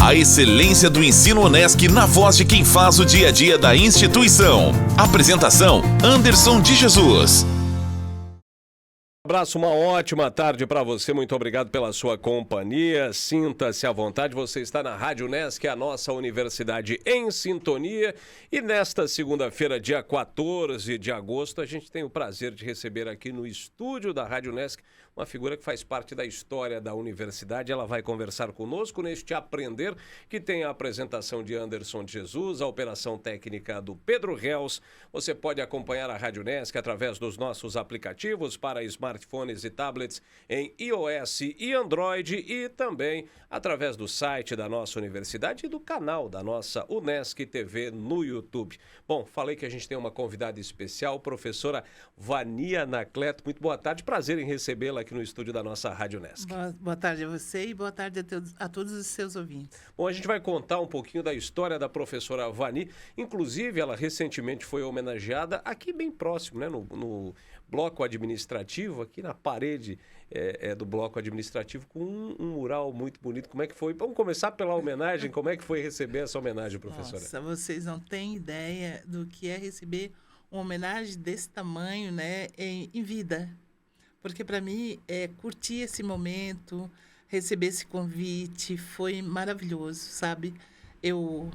A excelência do ensino Unesc na voz de quem faz o dia a dia da instituição. Apresentação: Anderson de Jesus. Abraço, uma ótima tarde para você, muito obrigado pela sua companhia, sinta-se à vontade, você está na Rádio Unesc, a nossa universidade em sintonia, e nesta segunda-feira, dia 14 de agosto, a gente tem o prazer de receber aqui no estúdio da Rádio Unesc uma figura que faz parte da história da universidade. Ela vai conversar conosco neste Aprender, que tem a apresentação de Anderson de Jesus, a operação técnica do Pedro Reus. Você pode acompanhar a Rádio Unesc através dos nossos aplicativos para smartphones e tablets em iOS e Android, e também através do site da nossa universidade e do canal da nossa Unesc TV no YouTube. Bom, falei que a gente tem uma convidada especial, professora Vania Anacleto. Muito boa tarde, prazer em recebê-la aqui no estúdio da nossa Rádio Unesc. Boa tarde a você e boa tarde a todos os seus ouvintes. Bom, a gente vai contar um pouquinho da história da professora Vani. Inclusive, ela recentemente foi homenageada aqui bem próximo, né, no bloco administrativo, aqui na parede do bloco administrativo, com um mural muito bonito. Como é que foi? Vamos começar pela homenagem. Como é que foi receber essa homenagem, professora? Nossa, vocês não têm ideia do que é receber uma homenagem desse tamanho, né, em vida. Porque para mim, curtir esse momento, receber esse convite, foi maravilhoso, sabe? Eu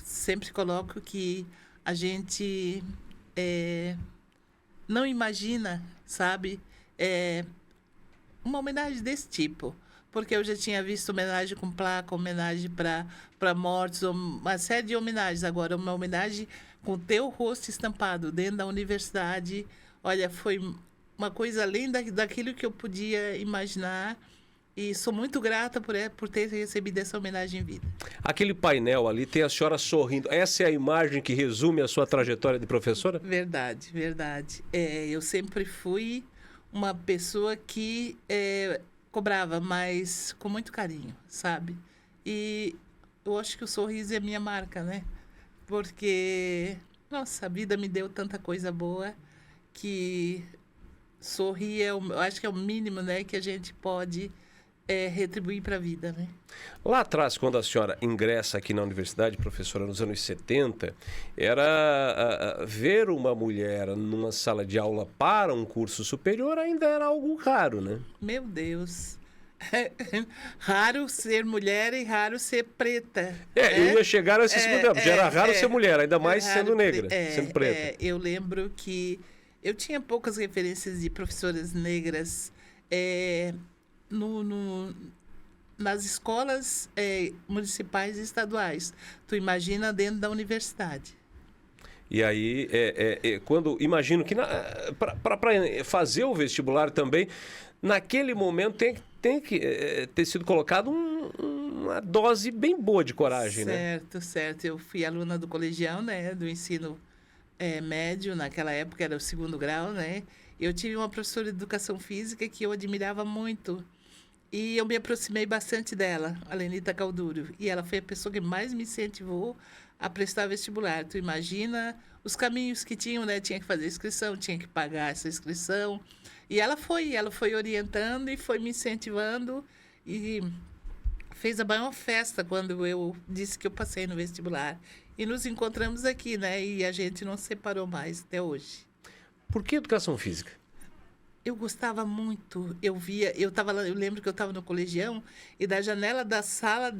sempre coloco que a gente não imagina, sabe, uma homenagem desse tipo. Porque eu já tinha visto homenagem com placa, homenagem para mortos, uma série de homenagens. Agora, uma homenagem com o teu rosto estampado dentro da universidade, olha, foi uma coisa além daquilo que eu podia imaginar, e sou muito grata por ter recebido essa homenagem em vida. Aquele painel ali tem a senhora sorrindo. Essa é a imagem que resume a sua trajetória de professora? Verdade, verdade. Eu sempre fui uma pessoa que cobrava, mas com muito carinho, sabe? E eu acho que o sorriso é a minha marca, né? Porque, nossa, a vida me deu tanta coisa boa que sorrir eu acho que é o mínimo, né, que a gente pode retribuir para a vida, né? Lá atrás, quando a senhora ingressa aqui na universidade, professora, nos anos 70, era ver uma mulher numa sala de aula para um curso superior ainda era algo raro, né? Meu Deus! Raro ser mulher e raro ser preta. Eu ia chegar nesse segundo tempo. Já era raro ser mulher, ainda mais sendo negra, sendo preta. Eu lembro que eu tinha poucas referências de professoras negras nas escolas municipais e estaduais. Tu imagina dentro da universidade. E aí, quando imagino que para fazer o vestibular também, naquele momento tem que ter sido colocado uma dose bem boa de coragem, né? Certo. Eu fui aluna do colegial, né, do ensino médio, naquela época era o 2º grau, né? Eu tive uma professora de educação física que eu admirava muito. E eu me aproximei bastante dela, a Lenita Calduro. E ela foi a pessoa que mais me incentivou a prestar vestibular. Tu imagina os caminhos que tinham, né? Tinha que fazer inscrição, tinha que pagar essa inscrição. E ela foi orientando e foi me incentivando. E fez a maior festa quando eu disse que eu passei no vestibular. E nos encontramos aqui, né? E a gente não se separou mais até hoje. Por que educação física? Eu gostava muito. Eu lembro que eu estava no colegião e da janela da sala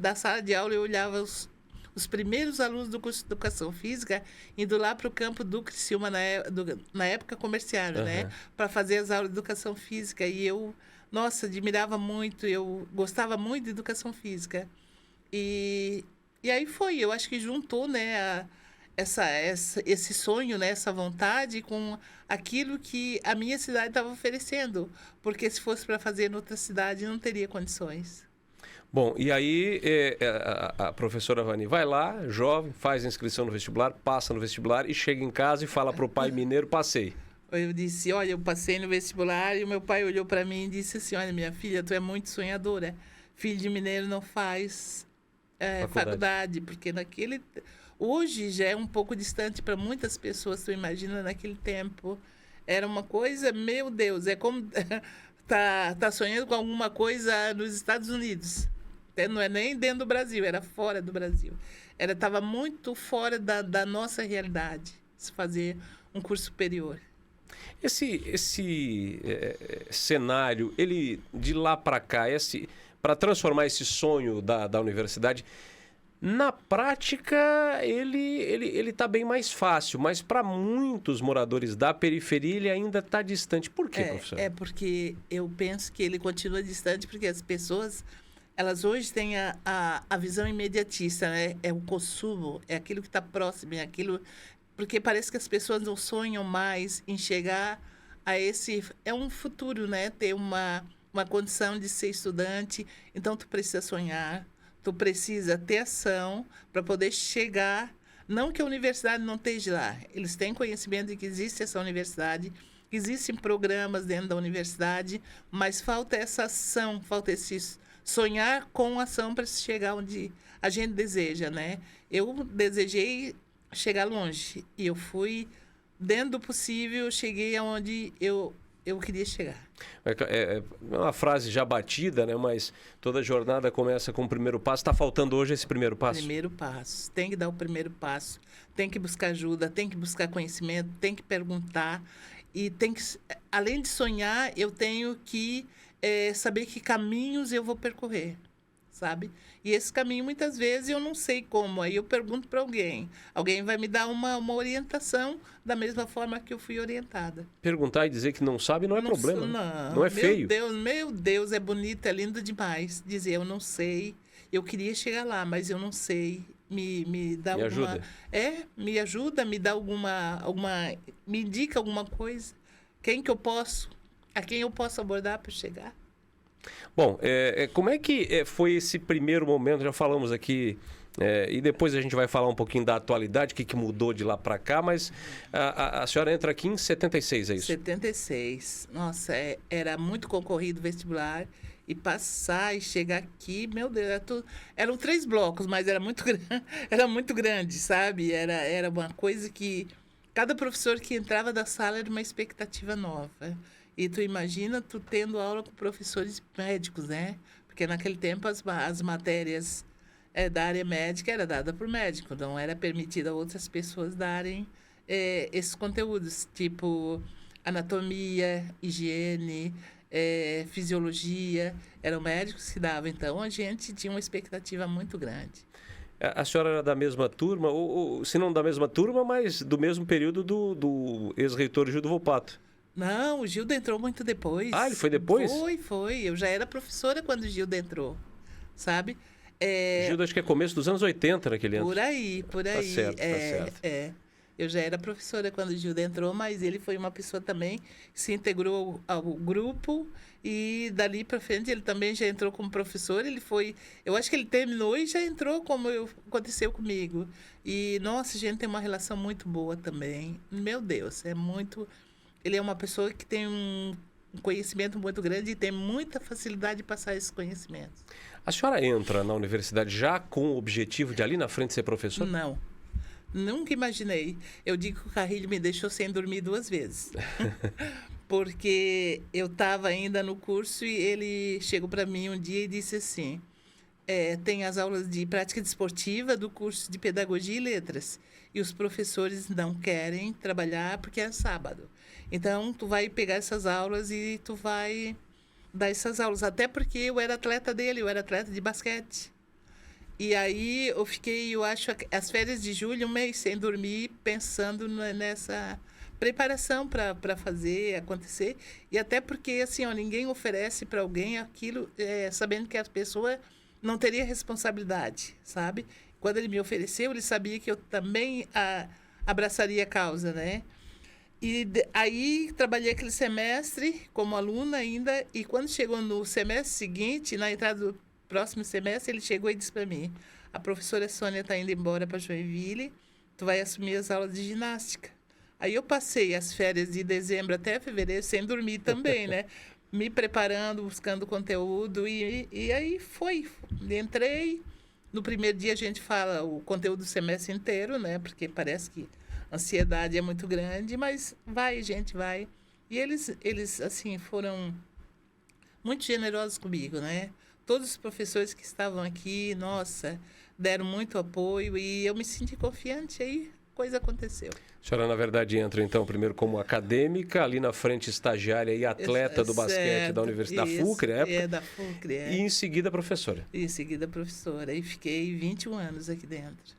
de aula eu olhava os primeiros alunos do curso de educação física indo lá para o campo do Criciúma, na época comerciária, né? Para fazer as aulas de educação física. E eu, nossa, admirava muito, eu gostava muito de educação física. E aí eu acho que juntou, né, esse sonho, né, essa vontade com aquilo que a minha cidade estava oferecendo. Porque se fosse para fazer em outra cidade, não teria condições. Bom, e aí a professora Vani vai lá, jovem, faz a inscrição no vestibular, passa no vestibular e chega em casa e fala para o pai mineiro, passei. Eu disse, olha, eu passei no vestibular e o meu pai olhou para mim e disse assim, olha, minha filha, tu é muito sonhadora. Filho de mineiro não faz faculdade, porque hoje já é um pouco distante para muitas pessoas, tu imagina, naquele tempo. Era uma coisa, meu Deus, é como tá sonhando com alguma coisa nos Estados Unidos. Até não é nem dentro do Brasil, era fora do Brasil. Estava muito fora da nossa realidade, se fazer um curso superior. Esse cenário, ele de lá para cá, para transformar esse sonho da universidade, na prática ele está bem mais fácil, mas para muitos moradores da periferia ele ainda está distante. Por quê, professor? Porque eu penso que ele continua distante porque as pessoas, elas hoje têm a visão imediatista, né? É o consumo, é aquilo que está próximo, é aquilo... Porque parece que as pessoas não sonham mais em chegar a esse... É um futuro, né? Ter uma condição de ser estudante. Então, tu precisa sonhar, tu precisa ter ação para poder chegar... Não que a universidade não esteja lá. Eles têm conhecimento de que existe essa universidade, existem programas dentro da universidade, mas falta essa ação, falta esse sonhar com ação para se chegar onde a gente deseja, né? Eu desejei chegar longe. E eu fui, dentro do possível, cheguei aonde eu queria chegar. É uma frase já batida, né? Mas toda jornada começa com o primeiro passo. Está faltando hoje esse primeiro passo? Primeiro passo. Tem que dar o primeiro passo. Tem que buscar ajuda, tem que buscar conhecimento, tem que perguntar. E tem que, além de sonhar, eu tenho que saber que caminhos eu vou percorrer, sabe? E esse caminho, muitas vezes, eu não sei como. Aí eu pergunto para alguém. Alguém vai me dar uma orientação da mesma forma que eu fui orientada. Perguntar e dizer que não sabe não é problema. Não é feio. Meu Deus, é bonito, é lindo demais. Dizer, eu não sei. Eu queria chegar lá, mas eu não sei. Me dá me alguma... ajuda. Me ajuda, me dá alguma... Me indica alguma coisa. A quem eu posso abordar para chegar? Bom, como é que foi esse primeiro momento? Já falamos aqui, e depois a gente vai falar um pouquinho da atualidade, o que mudou de lá para cá, mas a senhora entra aqui em 76, é isso? 76. Nossa, era muito concorrido o vestibular, e passar e chegar aqui, meu Deus, eram 3 blocos, mas era muito grande, sabe? Era uma coisa que cada professor que entrava da sala era uma expectativa nova. E tu imagina tu tendo aula com professores médicos, né? Porque naquele tempo as matérias da área médica era dada por médico, não era permitido a outras pessoas darem esses conteúdos, tipo anatomia, higiene, fisiologia, eram médicos que davam. Então, a gente tinha uma expectativa muito grande. A senhora era da mesma turma, ou se não da mesma turma, mas do mesmo período do ex-reitor Gildo Volpato? Não, o Gildo entrou muito depois. Ah, ele foi depois? Foi. Eu já era professora quando o Gildo entrou, sabe? Gildo acho que é começo dos anos 80 naquele ano. Por aí. Tá certo. Eu já era professora quando o Gildo entrou, mas ele foi uma pessoa também que se integrou ao grupo e dali para frente ele também já entrou como professor. Eu acho que ele terminou e já entrou como aconteceu comigo. E, nossa, a gente tem uma relação muito boa também. Meu Deus, ele é uma pessoa que tem um conhecimento muito grande e tem muita facilidade de passar esses conhecimentos. A senhora entra na universidade já com o objetivo de ali na frente ser professor? Não. Nunca imaginei. Eu digo que o Carrilho me deixou sem dormir 2 vezes. Porque eu estava ainda no curso e ele chegou para mim um dia e disse assim, tem as aulas de prática desportiva do curso de Pedagogia e Letras. E os professores não querem trabalhar porque é sábado. Então, tu vai pegar essas aulas e tu vai dar essas aulas. Até porque eu era atleta dele, eu era atleta de basquete. E aí eu fiquei, eu acho, as férias de julho, 1 mês sem dormir, pensando nessa preparação para fazer acontecer. E até porque, assim, ninguém oferece para alguém aquilo, sabendo que a pessoa não teria responsabilidade, sabe? Quando ele me ofereceu, ele sabia que eu também abraçaria a causa, né? E aí trabalhei aquele semestre como aluna ainda, e quando chegou no semestre seguinte, na entrada do próximo semestre, ele chegou e disse para mim, a professora Sônia está indo embora para Joinville, tu vai assumir as aulas de ginástica. Aí eu passei as férias de dezembro até fevereiro sem dormir também, né? Me preparando, buscando conteúdo, e aí foi. Entrei, no primeiro dia a gente fala o conteúdo do semestre inteiro, né? Porque parece que a ansiedade é muito grande, mas vai, gente, vai. E eles assim, foram muito generosos comigo, né? todos os professores que estavam aqui, nossa, deram muito apoio e eu me senti confiante, aí a coisa aconteceu. A senhora, na verdade, entra, então, primeiro como acadêmica, ali na frente estagiária e atleta do basquete da Universidade da FUCRE, na época. Da FUCRE, E em seguida professora. E em seguida professora. E fiquei 21 anos aqui dentro.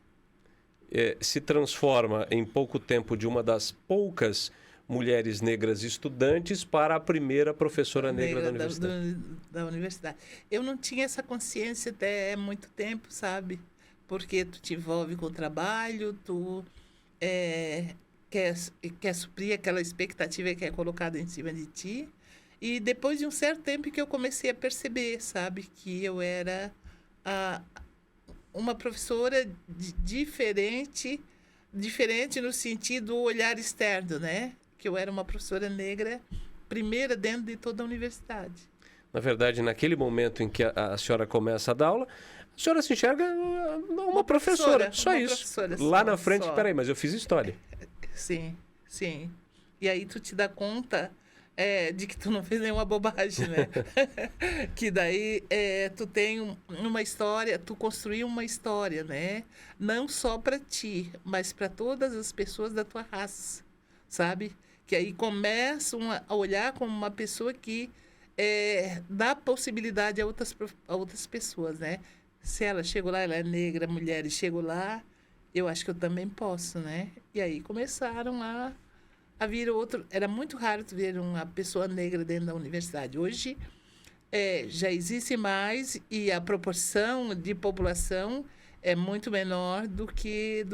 Se transforma em pouco tempo de uma das poucas mulheres negras estudantes para a primeira professora negra da universidade. Da universidade. Eu não tinha essa consciência até muito tempo, sabe? Porque tu te envolve com o trabalho, tu quer suprir aquela expectativa que é colocada em cima de ti. E depois de um certo tempo que eu comecei a perceber, sabe? Que eu era uma professora diferente no sentido do olhar externo, né? Que eu era uma professora negra, primeira dentro de toda a universidade. Na verdade, naquele momento em que a senhora começa a dar aula, a senhora se enxerga uma professora, só isso. Professora, lá na frente, peraí, mas eu fiz história. Sim, sim. E aí tu te dá conta de que tu não fez nenhuma bobagem, né? Que daí tu tem uma história, tu construiu uma história, né? Não só para ti, mas para todas as pessoas da tua raça, sabe? Que aí começam a olhar como uma pessoa que dá possibilidade a outras pessoas, né? Se ela chegou lá, ela é negra, mulher, e chegou lá, eu acho que eu também posso, né? E aí começaram a vir outro. Era muito raro tu ver uma pessoa negra dentro da universidade. Hoje já existe mais e a proporção de população é muito menor do que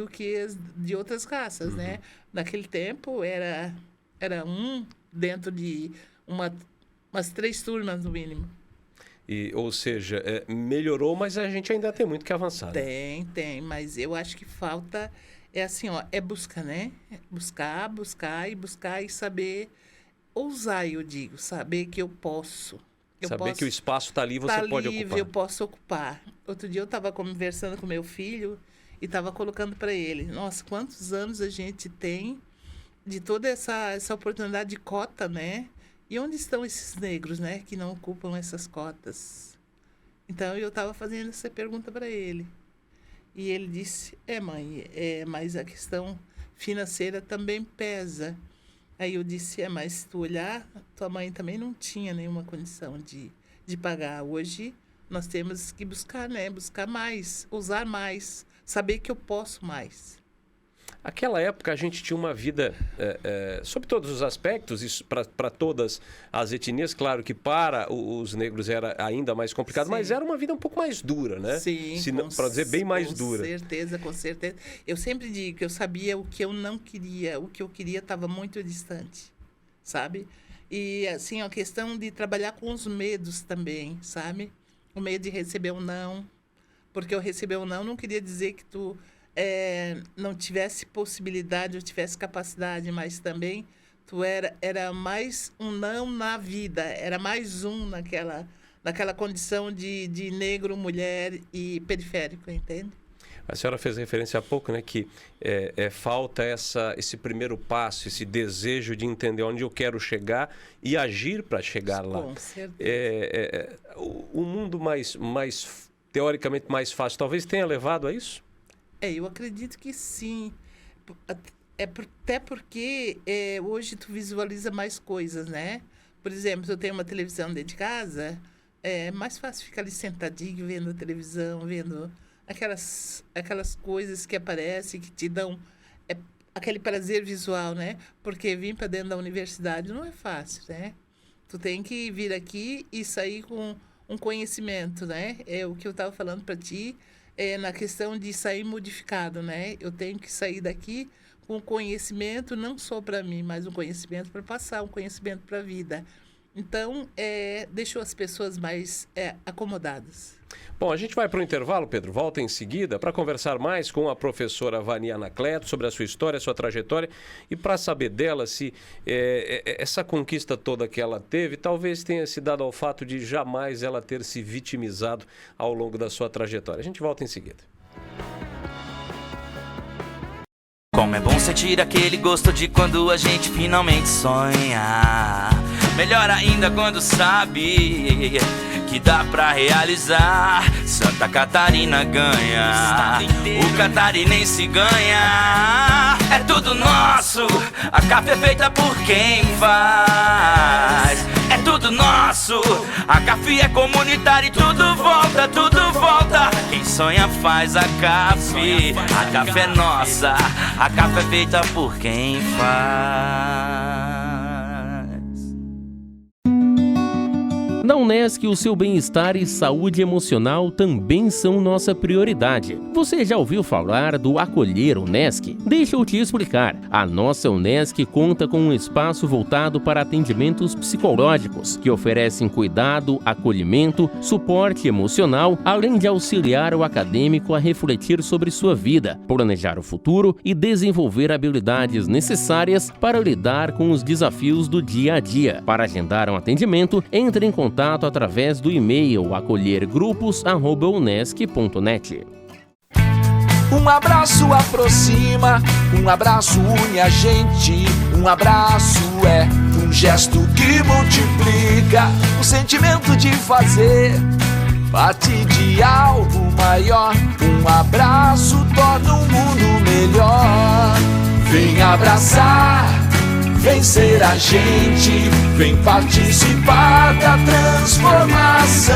as de outras raças, né? Naquele tempo era dentro de umas 3 turmas no mínimo. Ou seja, melhorou, mas a gente ainda tem muito que avançar. Tem, mas eu acho que falta, assim, ó, busca, né? Buscar e saber ousar, eu digo, saber que eu posso. Saber que o espaço está ali, você pode ocupar. Eu posso ocupar. Outro dia eu estava conversando com meu filho e estava colocando para ele, nossa, quantos anos a gente tem de toda essa oportunidade de cota, né? E onde estão esses negros, né, que não ocupam essas cotas? Então, eu estava fazendo essa pergunta para ele. E ele disse, mãe, mas a questão financeira também pesa. Aí eu disse, mas se tu olhar, tua mãe também não tinha nenhuma condição de pagar. Hoje, nós temos que buscar, né, buscar mais, usar mais, saber que eu posso mais. Aquela época a gente tinha uma vida, sob todos os aspectos, para todas as etnias, claro que para os negros era ainda mais complicado, sim, mas era uma vida um pouco mais dura, né? Sim, para dizer bem mais dura. Com certeza. Eu sempre digo que eu sabia o que eu não queria, o que eu queria estava muito distante, sabe? E assim, a questão de trabalhar com os medos também, sabe? O medo de receber um não, porque eu receber um não queria dizer que tu não tivesse possibilidade ou tivesse capacidade, mas também tu era mais um não na vida, era mais um naquela condição de negro, mulher e periférico, entende? A senhora fez referência há pouco, né, que falta esse primeiro passo, esse desejo de entender onde eu quero chegar e agir para chegar lá. Com certeza. O mundo mais teoricamente mais fácil, talvez tenha levado a isso? Eu acredito que sim. Até porque hoje tu visualiza mais coisas, né? Por exemplo, se eu tenho uma televisão dentro de casa, é mais fácil ficar ali sentadinho, vendo a televisão, vendo aquelas coisas que aparecem, que te dão aquele prazer visual, né? Porque vir para dentro da universidade não é fácil, né? Tu tem que vir aqui e sair com um conhecimento, né? É o que eu estava falando para ti, na questão de sair modificado, né? Eu tenho que sair daqui com conhecimento, não só para mim, mas um conhecimento para passar, um conhecimento para a vida. Então, deixou as pessoas mais acomodadas. Bom, a gente vai para o intervalo, Pedro. Volta em seguida para conversar mais com a professora Vania Anacleto sobre a sua história, a sua trajetória e para saber dela se essa conquista toda que ela teve talvez tenha se dado ao fato de jamais ela ter se vitimizado ao longo da sua trajetória. A gente volta em seguida. Como é bom sentir aquele gosto de quando a gente finalmente sonha. Melhor ainda quando sabe que que dá pra realizar. Santa Catarina ganha, o catarinense ganha. É tudo nosso, a CAF é feita por quem faz. É tudo nosso, a CAF é comunitária e tudo volta, tudo volta. Quem sonha faz a CAF, a CAF é nossa, a CAF é feita por quem faz. Na Unesc, o seu bem-estar e saúde emocional também são nossa prioridade. Você já ouviu falar do Acolher Unesc? Deixa eu te explicar. A nossa Unesc conta com um espaço voltado para atendimentos psicológicos, que oferecem cuidado, acolhimento, suporte emocional, além de auxiliar o acadêmico a refletir sobre sua vida, planejar o futuro e desenvolver habilidades necessárias para lidar com os desafios do dia a dia. Para agendar um atendimento, entre em contato através do e-mail acolhergrupos@unesc.net. Um abraço aproxima, um abraço une a gente. Um abraço é um gesto que multiplica o sentimento de fazer parte de algo maior. Um abraço torna um mundo melhor. Vem abraçar, vem ser a gente, vem participar da transformação.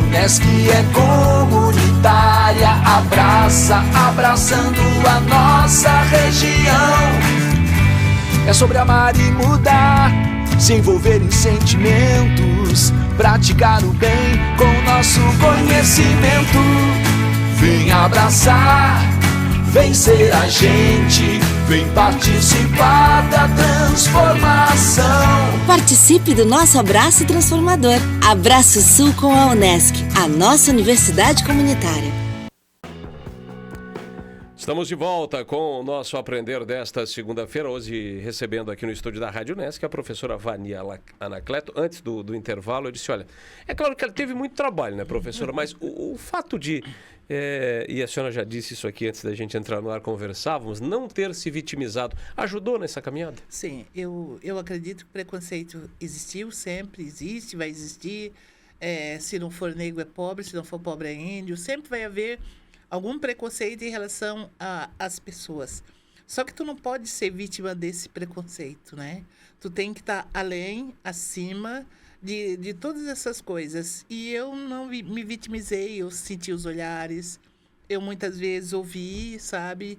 Unesc é comunitária, abraça, abraçando a nossa região. É sobre amar e mudar, se envolver em sentimentos, praticar o bem com nosso conhecimento. Vem abraçar, vem ser a gente, vem participar da transformação. Participe do nosso abraço transformador. Abraço Sul com a Unesc, a nossa universidade comunitária. Estamos de volta com o nosso Aprender desta segunda-feira, hoje recebendo aqui no estúdio da Rádio Unesc a professora Vania Anacleto. Antes do intervalo, eu disse, olha, é claro que ela teve muito trabalho, né, professora, mas o fato de, e a senhora já disse isso aqui antes da gente entrar no ar, conversávamos, não ter se vitimizado, ajudou nessa caminhada? Sim, eu acredito que o preconceito existiu, sempre existe, vai existir. Se não for negro é pobre, se não for pobre é índio, sempre vai haver algum preconceito em relação às pessoas. Só que tu não pode ser vítima desse preconceito, né? Tu tem que estar além, acima de todas essas coisas. E eu não me vitimizei, eu senti os olhares, eu muitas vezes ouvi, sabe?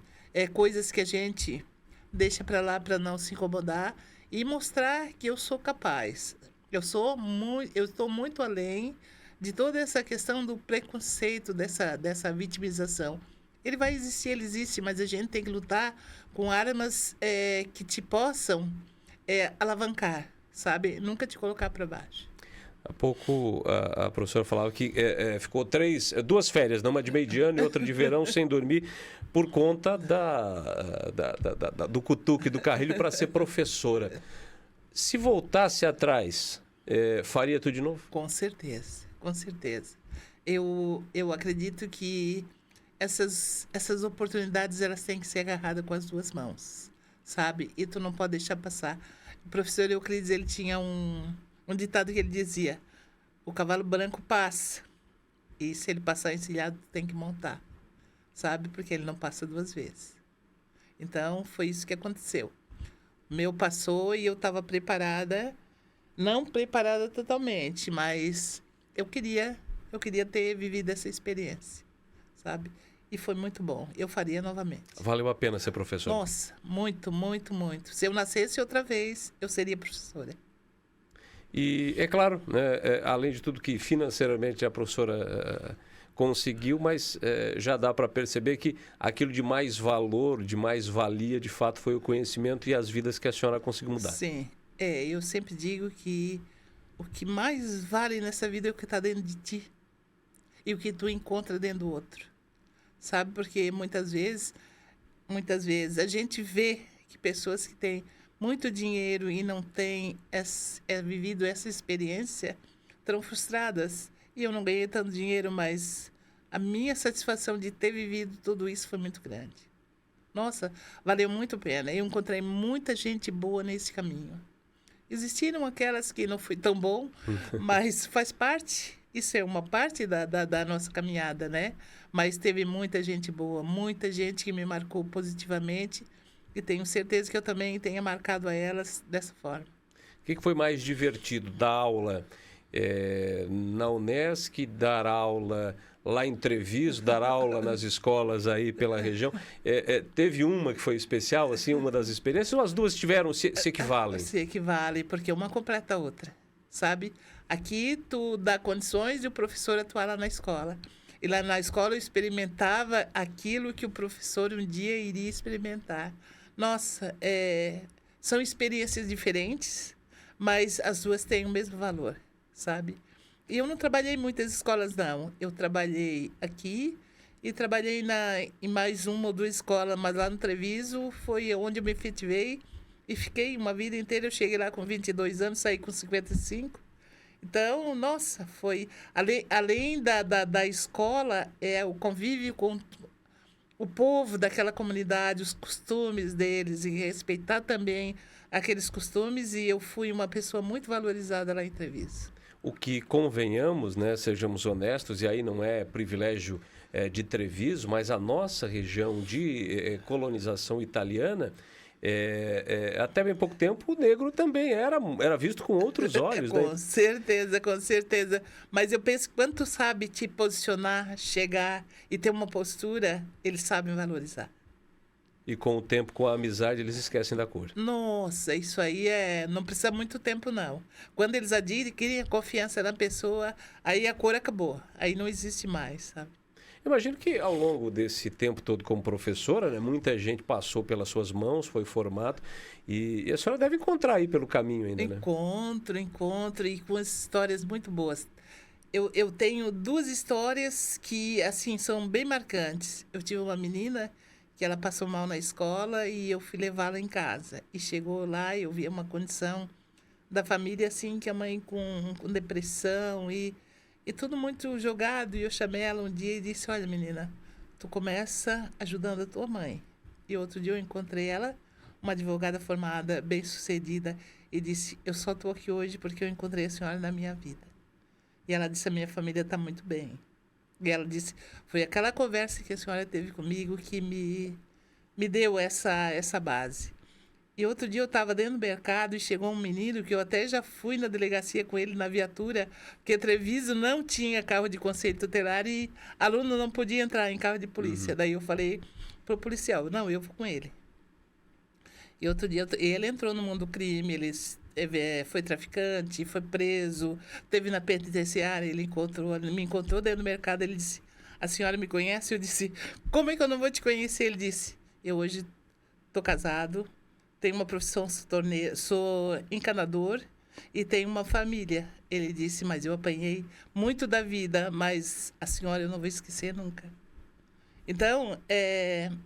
Coisas que a gente deixa para lá para não se incomodar e mostrar que eu sou capaz. Eu estou muito além de toda essa questão do preconceito, dessa vitimização. Ele vai existir, ele existe, mas a gente tem que lutar com armas que te possam alavancar, sabe? Nunca te colocar para baixo. Há pouco a professora falava que ficou 2 férias, uma de meio de ano e outra de verão, sem dormir, por conta do cutuque do carrilho para ser professora. Se voltasse atrás, faria tudo de novo? Com certeza. Com certeza. Eu acredito que essas oportunidades elas têm que ser agarradas com as 2 mãos, sabe? E tu não pode deixar passar. O professor Euclides, ele tinha um ditado que ele dizia: o cavalo branco passa, e se ele passar encilhado, tu tem que montar, sabe? Porque ele não passa 2 vezes. Então, foi isso que aconteceu. O meu passou e eu estava preparada, não preparada totalmente, mas eu queria ter vivido essa experiência, sabe? E foi muito bom. Eu faria novamente. Valeu a pena ser professora? Nossa, muito, muito, muito. Se eu nascesse outra vez, eu seria professora. E é claro, né, além de tudo que financeiramente a professora conseguiu, mas já dá para perceber que aquilo de mais valor, de mais valia, de fato, foi o conhecimento e as vidas que a senhora conseguiu mudar. Sim. Eu sempre digo que o que mais vale nessa vida é o que está dentro de ti e o que tu encontra dentro do outro, sabe? Porque muitas vezes a gente vê que pessoas que têm muito dinheiro e não têm vivido essa experiência estão frustradas. E eu não ganhei tanto dinheiro, mas a minha satisfação de ter vivido tudo isso foi muito grande. Nossa, valeu muito a pena. Eu encontrei muita gente boa nesse caminho. Existiram aquelas que não foi tão bom, mas faz parte. Isso é uma parte da nossa caminhada, né? Mas teve muita gente boa, muita gente que me marcou positivamente e tenho certeza que eu também tenha marcado a elas dessa forma. O que foi mais divertido? Dar aula na Unesc, dar aula lá em Treviso, dar aula nas escolas aí pela região? Teve uma que foi especial, assim, uma das experiências, ou as duas se equivalem? Se equivale, porque uma completa a outra, sabe? Aqui tu dá condições de o professor atuar lá na escola. E lá na escola eu experimentava aquilo que o professor um dia iria experimentar. Nossa, são experiências diferentes, mas as duas têm o mesmo valor, sabe? E eu não trabalhei em muitas escolas, não. Eu trabalhei aqui e trabalhei em mais uma ou duas escolas, mas lá no Treviso foi onde eu me efetivei e fiquei uma vida inteira. Eu cheguei lá com 22 anos, saí com 55. Então, nossa, foi... Além da escola, o convívio com o povo daquela comunidade, os costumes deles, e respeitar também aqueles costumes. E eu fui uma pessoa muito valorizada lá em Treviso. O que convenhamos, né, sejamos honestos, e aí não é privilégio de Treviso, mas a nossa região de colonização italiana, até bem pouco tempo, o negro também era visto com outros olhos. Com né? certeza, com certeza. Mas eu penso que quando tu sabe te posicionar, chegar e ter uma postura, eles sabem valorizar. E com o tempo, com a amizade, eles esquecem da cor. Nossa, isso aí não precisa muito tempo, não. Quando eles adquirem a confiança na pessoa, aí a cor acabou. Aí não existe mais, sabe? Imagino que ao longo desse tempo todo como professora, né, muita gente passou pelas suas mãos, foi formado, e a senhora deve encontrar aí pelo caminho ainda, né? Encontro, e com histórias muito boas. Eu tenho duas histórias que, assim, são bem marcantes. Eu tive uma menina que ela passou mal na escola e eu fui levá-la em casa. E chegou lá e eu vi uma condição da família, assim, que a mãe com depressão e tudo muito jogado. E eu chamei ela um dia e disse, olha, menina, tu começa ajudando a tua mãe. E outro dia eu encontrei ela, uma advogada formada, bem-sucedida, e disse, eu só estou aqui hoje porque eu encontrei a senhora na minha vida. E ela disse, a minha família está muito bem. E ela disse, foi aquela conversa que a senhora teve comigo que me deu essa base. E outro dia eu estava dentro do mercado e chegou um menino que eu até já fui na delegacia com ele na viatura, porque Treviso não tinha carro de conselho tutelar e aluno não podia entrar em carro de polícia. Daí eu falei pro policial, não, eu vou com ele. E outro dia ele entrou no mundo do crime, ele foi traficante, foi preso, teve na penitenciária, ele me encontrou dentro do mercado, ele disse, a senhora me conhece? Eu disse, como é que eu não vou te conhecer? Ele disse, eu hoje estou casado, tenho uma profissão, sou encanador e tenho uma família. Ele disse, mas eu apanhei muito da vida, mas a senhora eu não vou esquecer nunca. Então,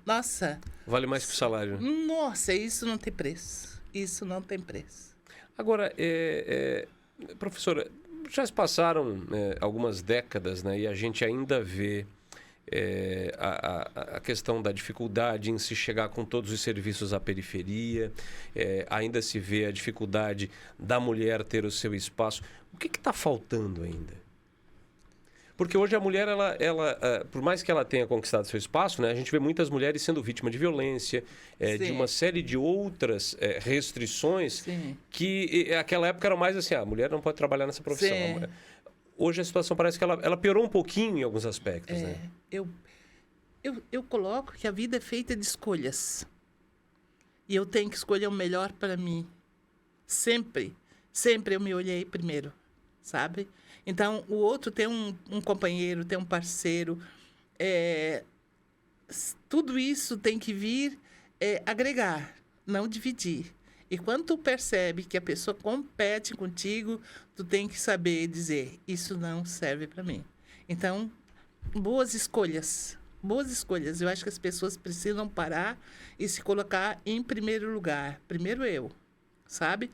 nossa... Vale mais que o salário. Nossa, isso não tem preço. Isso não tem preço. Agora, professora, já se passaram algumas décadas, né, e a gente ainda vê a questão da dificuldade em se chegar com todos os serviços à periferia, ainda se vê a dificuldade da mulher ter o seu espaço. O que está faltando ainda? Porque hoje a mulher, ela por mais que ela tenha conquistado seu espaço, né, a gente vê muitas mulheres sendo vítimas de violência, de uma série de outras restrições. Sim. Que naquela época eram mais assim, a mulher não pode trabalhar nessa profissão. Hoje a situação parece que ela piorou um pouquinho em alguns aspectos. Né? Eu coloco que a vida é feita de escolhas. E eu tenho que escolher o melhor para mim. Sempre eu me olhei primeiro, sabe? Então, o outro tem um companheiro, tem um parceiro. Tudo isso tem que vir agregar, não dividir. E quando tu percebe que a pessoa compete contigo, tu tem que saber dizer, isso não serve para mim. Então, boas escolhas. Eu acho que as pessoas precisam parar e se colocar em primeiro lugar. Primeiro eu, sabe?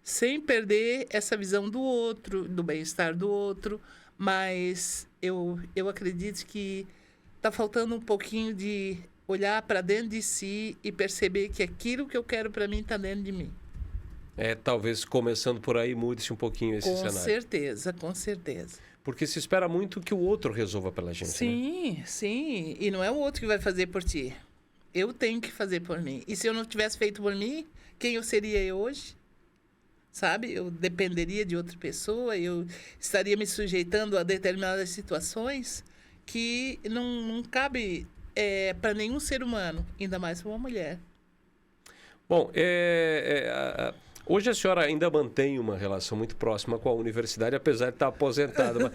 Sem perder essa visão do outro, do bem-estar do outro, mas eu acredito que está faltando um pouquinho de olhar para dentro de si e perceber que aquilo que eu quero para mim está dentro de mim. Talvez começando por aí mude-se um pouquinho esse cenário. Com certeza. Porque se espera muito que o outro resolva pela gente, né? Sim. E não é o outro que vai fazer por ti. Eu tenho que fazer por mim. E se eu não tivesse feito por mim, quem eu seria hoje? Sabe? Eu dependeria de outra pessoa, eu estaria me sujeitando a determinadas situações que não cabe para nenhum ser humano, ainda mais para uma mulher. Bom, hoje a senhora ainda mantém uma relação muito próxima com a universidade, apesar de estar aposentada.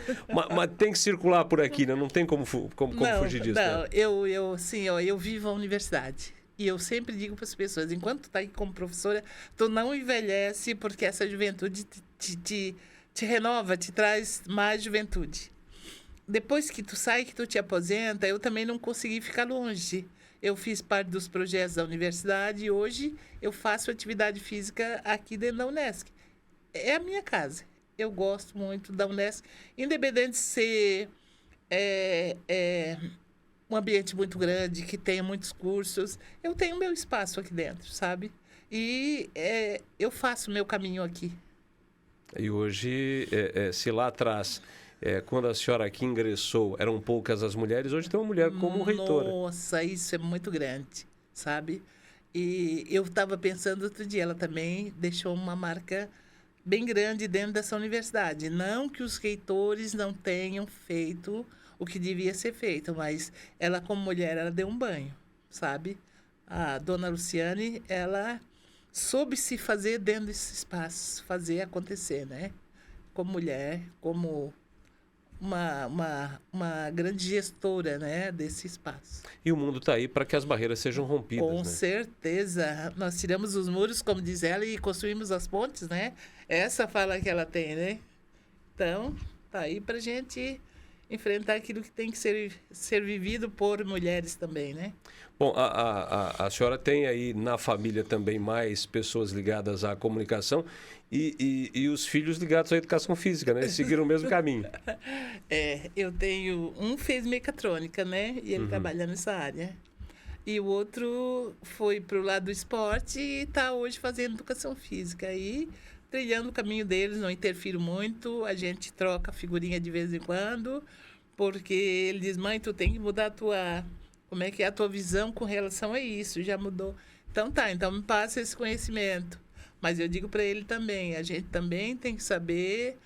mas tem que circular por aqui, né? Não tem como fugir disso. Não, né? eu vivo a universidade. E eu sempre digo para as pessoas, enquanto tu está aqui como professora, tu não envelhece, porque essa juventude te renova, te traz mais juventude. Depois que tu sai, que tu te aposenta, eu também não consegui ficar longe. Eu fiz parte dos projetos da universidade e hoje eu faço atividade física aqui dentro da Unesc. É a minha casa. Eu gosto muito da Unesc, independente de ser um ambiente muito grande, que tenha muitos cursos. Eu tenho meu espaço aqui dentro, sabe? E eu faço meu caminho aqui. E hoje, se lá atrás, quando a senhora aqui ingressou, eram poucas as mulheres, hoje tem uma mulher como reitora. Nossa, isso é muito grande, sabe? E eu estava pensando outro dia, ela também deixou uma marca bem grande dentro dessa universidade. Não que os reitores não tenham feito o que devia ser feito, mas ela, como mulher, ela deu um banho, sabe? A dona Luciane, ela soube se fazer dentro desse espaço, fazer acontecer, né? Como mulher, como uma grande gestora, né, desse espaço. E o mundo está aí para que as barreiras sejam rompidas, Com né? certeza. Nós tiramos os muros, como diz ela, e construímos as pontes, né? Essa fala que ela tem, né? Então, tá aí para a gente enfrentar aquilo que tem que ser vivido por mulheres também, né? Bom, a senhora tem aí na família também mais pessoas ligadas à comunicação e os filhos ligados à educação física, né? Eles seguiram o mesmo caminho. Eu tenho... Um fez mecatrônica, né? E ele trabalha nessa área. E o outro foi para o lado do esporte e está hoje fazendo educação física. E trilhando o caminho deles, não interfiro muito. A gente troca figurinha de vez em quando, porque ele diz, mãe, tu tem que mudar a tua... Como é que é a tua visão com relação a isso? Já mudou. Então tá, então me passa esse conhecimento. Mas eu digo para ele também, a gente também tem que saber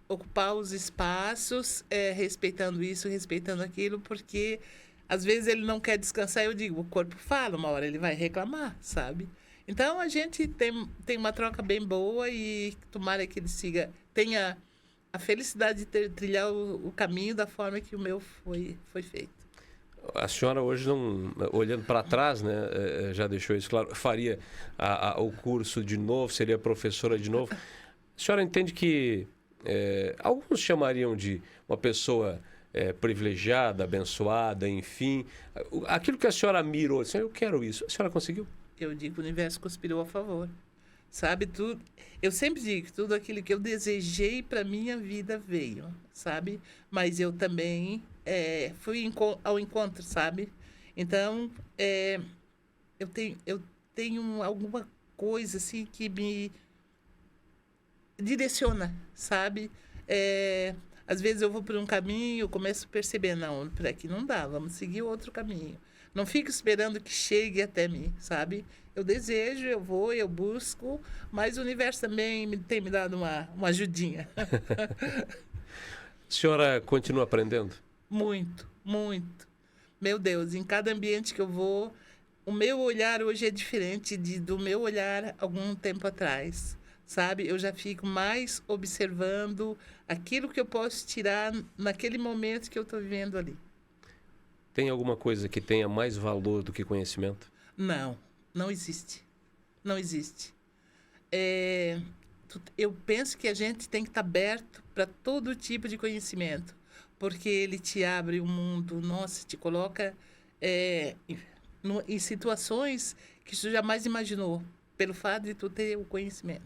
ocupar os espaços, respeitando isso, respeitando aquilo, porque às vezes ele não quer descansar, eu digo, o corpo fala, uma hora ele vai reclamar, sabe? Então a gente tem uma troca bem boa e tomara que ele tenha a felicidade de trilhar o caminho da forma que o meu foi feito. A senhora hoje, não, olhando para trás, né, já deixou isso claro, faria o curso de novo, seria professora de novo. A senhora entende que alguns chamariam de uma pessoa privilegiada, abençoada, enfim. Aquilo que a senhora mirou, assim, eu quero isso. A senhora conseguiu? Eu digo que o universo conspirou a favor. Sabe, tudo. Eu sempre digo que tudo aquilo que eu desejei para minha vida veio, sabe? Mas eu também fui ao encontro, sabe? Então, eu tenho alguma coisa assim que me direciona, sabe? Às vezes eu vou por um caminho, eu começo a perceber, não, por aqui não dá, vamos seguir outro caminho. Não fico esperando que chegue até mim, sabe? Eu desejo, eu vou, eu busco, mas o universo também tem me dado uma ajudinha. A senhora continua aprendendo? Muito, muito. Meu Deus, em cada ambiente que eu vou, o meu olhar hoje é diferente do meu olhar algum tempo atrás, sabe? Eu já fico mais observando aquilo que eu posso tirar naquele momento que eu estou vivendo ali. Tem alguma coisa que tenha mais valor do que conhecimento? Não existe. Não existe. Eu penso que a gente tem que estar aberto para todo tipo de conhecimento, porque ele te abre o mundo, nossa, te coloca em situações que tu jamais imaginou, pelo fato de tu ter o conhecimento.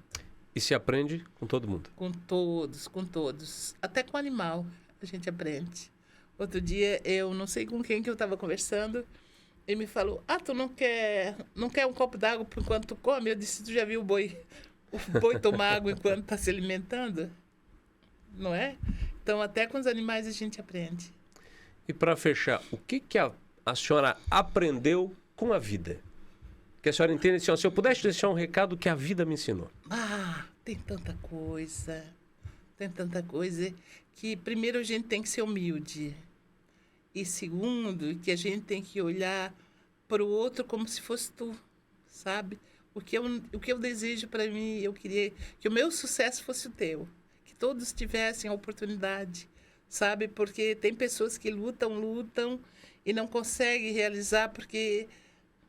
E se aprende com todo mundo? Com todos. Até com o animal a gente aprende. Outro dia, eu não sei com quem que eu estava conversando, ele me falou, tu não quer um copo d'água por enquanto tu come? Eu disse, tu já viu o boi O boi toma água enquanto está se alimentando, não é? Então, até com os animais a gente aprende. E para fechar, o que a senhora aprendeu com a vida? Que a senhora entende assim, ó, se eu pudesse deixar um recado que a vida me ensinou. Tem tanta coisa. Tem tanta coisa que, primeiro, a gente tem que ser humilde. E, segundo, que a gente tem que olhar para o outro como se fosse tu, sabe? O que eu desejo para mim, eu queria que o meu sucesso fosse o teu. Que todos tivessem a oportunidade, sabe? Porque tem pessoas que lutam e não conseguem realizar porque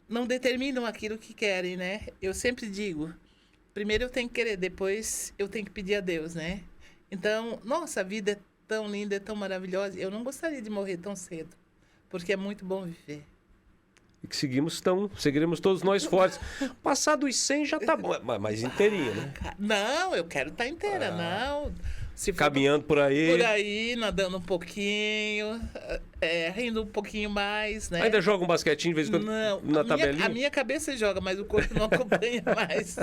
não determinam aquilo que querem, né? Eu sempre digo, primeiro eu tenho que querer, depois eu tenho que pedir a Deus, né? Então, nossa, a vida é tão linda, é tão maravilhosa. Eu não gostaria de morrer tão cedo, porque é muito bom viver. E que seguiremos todos nós fortes. Passado os 100 já tá bom, mas inteirinho, né? Não, eu quero estar inteira, não. Se for caminhando por aí. Por aí, nadando um pouquinho, rindo um pouquinho mais, né? Ainda joga um basquetinho de vez em quando na tabelinha? A minha cabeça joga, mas o corpo não acompanha mais.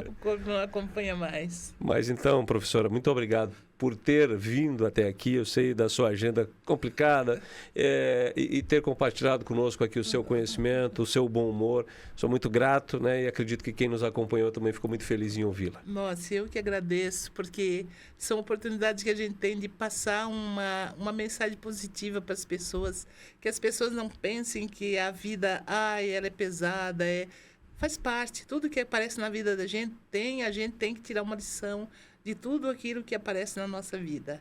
O corpo não acompanha mais. Mas então, professora, muito obrigado por ter vindo até aqui. Eu sei da sua agenda complicada e ter compartilhado conosco aqui o seu conhecimento, o seu bom humor. Sou muito grato, né? E acredito que quem nos acompanhou também ficou muito feliz em ouvi-la. Nossa, eu que agradeço, porque são oportunidades que a gente tem de passar uma mensagem positiva para as pessoas, que as pessoas não pensem que a vida, ela é pesada, faz parte. Tudo que aparece na vida da gente, a gente tem que tirar uma lição de tudo aquilo que aparece na nossa vida.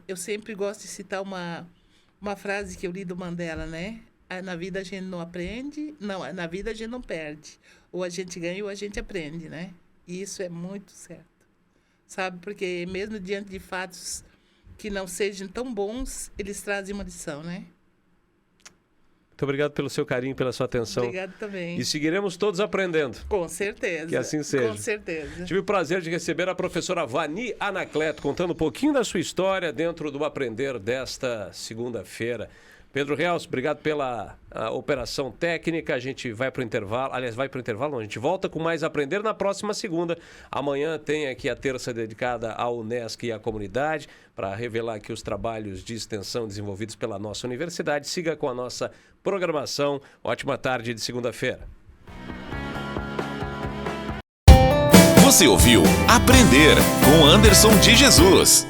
Eu sempre gosto de citar uma frase que eu li do Mandela, né? Na vida a gente não aprende, não, na vida a gente não perde. Ou a gente ganha ou a gente aprende, né? E isso é muito certo. Sabe? Porque mesmo diante de fatos que não sejam tão bons, eles trazem uma lição, né? Muito obrigado pelo seu carinho, pela sua atenção. Obrigado também. E seguiremos todos aprendendo. Com certeza. Que assim seja. Com certeza. Tive o prazer de receber a professora Vani Anacleto, contando um pouquinho da sua história dentro do Aprender desta segunda-feira. Pedro Reals, obrigado pela operação técnica. A gente vai para o intervalo. Aliás, vai para o intervalo, não. A gente volta com mais Aprender na próxima segunda. Amanhã tem aqui a terça dedicada ao Unesc e à comunidade, para revelar aqui os trabalhos de extensão desenvolvidos pela nossa universidade. Siga com a nossa programação. Ótima tarde de segunda-feira. Você ouviu Aprender com Anderson de Jesus.